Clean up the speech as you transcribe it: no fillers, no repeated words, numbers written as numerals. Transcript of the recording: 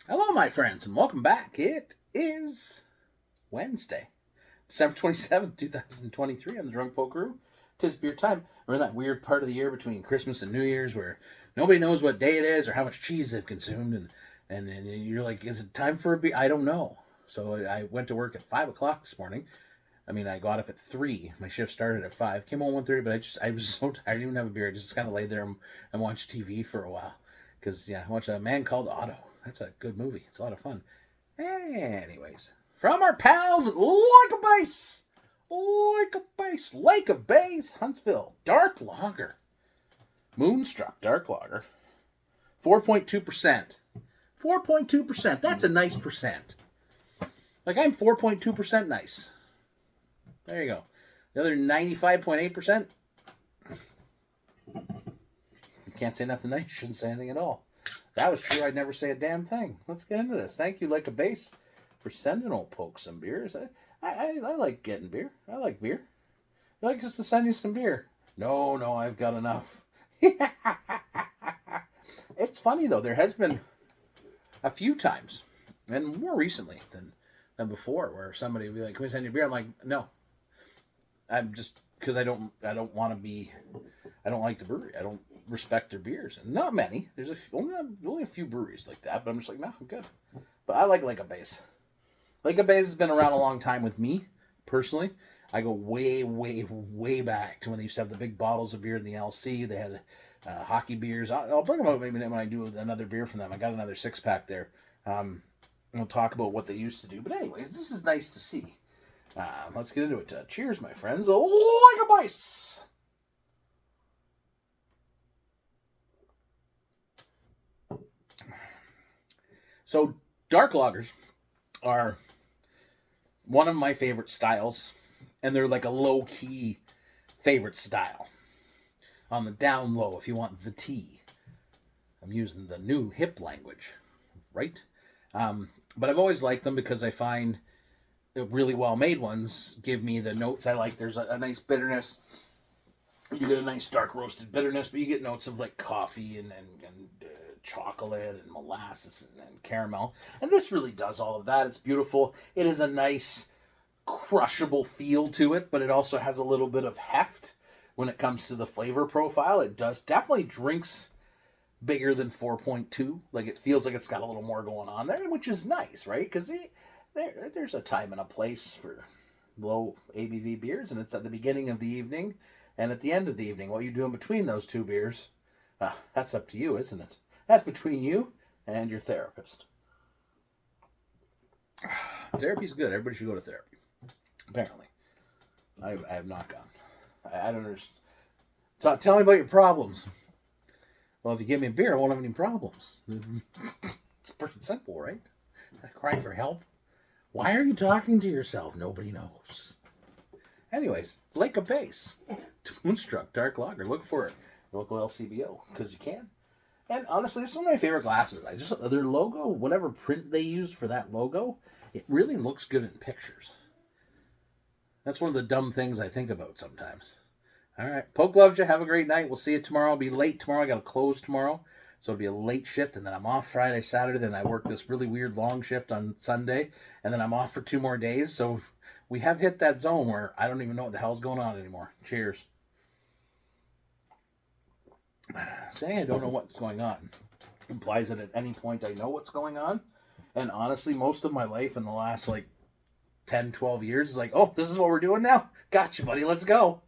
Hello, my friends, and welcome back. It is Wednesday, December 27th, 2023. I'm the Drunk Poker. Tis beer time. We're in that weird part of the year between Christmas and New Year's where nobody knows what day it is or how much cheese they've consumed. And you're like, is it time for a beer? I don't know. So I went to work at 5 o'clock this morning. I got up at 3. My shift started at 5. Came home 1:30, but I was so tired. I didn't even have a beer. I just kind of laid there and watched TV for a while. Because, I watched A Man Called Otto. That's a good movie. It's a lot of fun. Anyways, from our pals at Lake of Bays, Huntsville, Dark Lager. Moonstruck Dark Lager. 4.2%. 4.2%. That's a nice percent. Like, I'm 4.2% nice. There you go. The other 95.8%, you can't say nothing nice. You shouldn't say anything at all. That was true. I'd never say a damn thing. Let's get into this. Thank you, Like a Base, for sending old Poke some beers. I like getting beer. I like beer. You like us to send you some beer? No, I've got enough. It's funny, though. There has been a few times, and more recently than before, where somebody would be like, can we send you beer? I'm like, no. I'm just, because I don't want to be, I don't like the brewery. I don't respect their beers. And not many. There's only a few breweries like that, but I'm just like, no, I'm good. But I like a Base. Like a Base has been around a long time with me, personally. I go way, way, way back to when they used to have the big bottles of beer in the LC. They had hockey beers. I'll bring them out maybe when I do another beer from them. I got another 6-pack there. We'll talk about what they used to do. But anyways, this is nice to see. Let's get into it. Cheers, my friends. Like a Base. So, dark lagers are one of my favorite styles, and they're like a low-key favorite style. On the down low, if you want the tea. I'm using the new hip language, right? But I've always liked them because I find really well-made ones give me the notes I like. There's a nice bitterness. You get a nice dark roasted bitterness, but you get notes of like coffee and chocolate and molasses and caramel. And this really does all of that. It's beautiful. It is a nice crushable feel to it, but it also has a little bit of heft when it comes to the flavor profile. It does definitely drinks bigger than 4.2. Like, it feels like it's got a little more going on there, which is nice, right? Because there's a time and a place for low ABV beers, and it's at the beginning of the evening and at the end of the evening. What you do in between those two beers, that's up to you, isn't it? That's between you and your therapist. Therapy's good. Everybody should go to therapy. Apparently. I have not gone. I don't understand. So tell me about your problems. Well, if you give me a beer, I won't have any problems. It's pretty simple, right? Crying for help. Why are you talking to yourself? Nobody knows. Anyways, Lake of Base. Moonstruck Dark Lager. Look for it. Local LCBO. Because you can. And honestly, this is one of my favorite glasses. Their logo, whatever print they use for that logo, it really looks good in pictures. That's one of the dumb things I think about sometimes. All right. Poke loves you. Have a great night. We'll see you tomorrow. I'll be late tomorrow. I got to close tomorrow. So it'll be a late shift. And then I'm off Friday, Saturday. Then I work this really weird long shift on Sunday. And then I'm off for 2 more days. So we have hit that zone where I don't even know what the hell's going on anymore. Cheers. Saying I don't know what's going on implies that at any point I know what's going on. And honestly, most of my life in the last 10, 12 years is like, oh, this is what we're doing now? Gotcha, buddy. Let's go.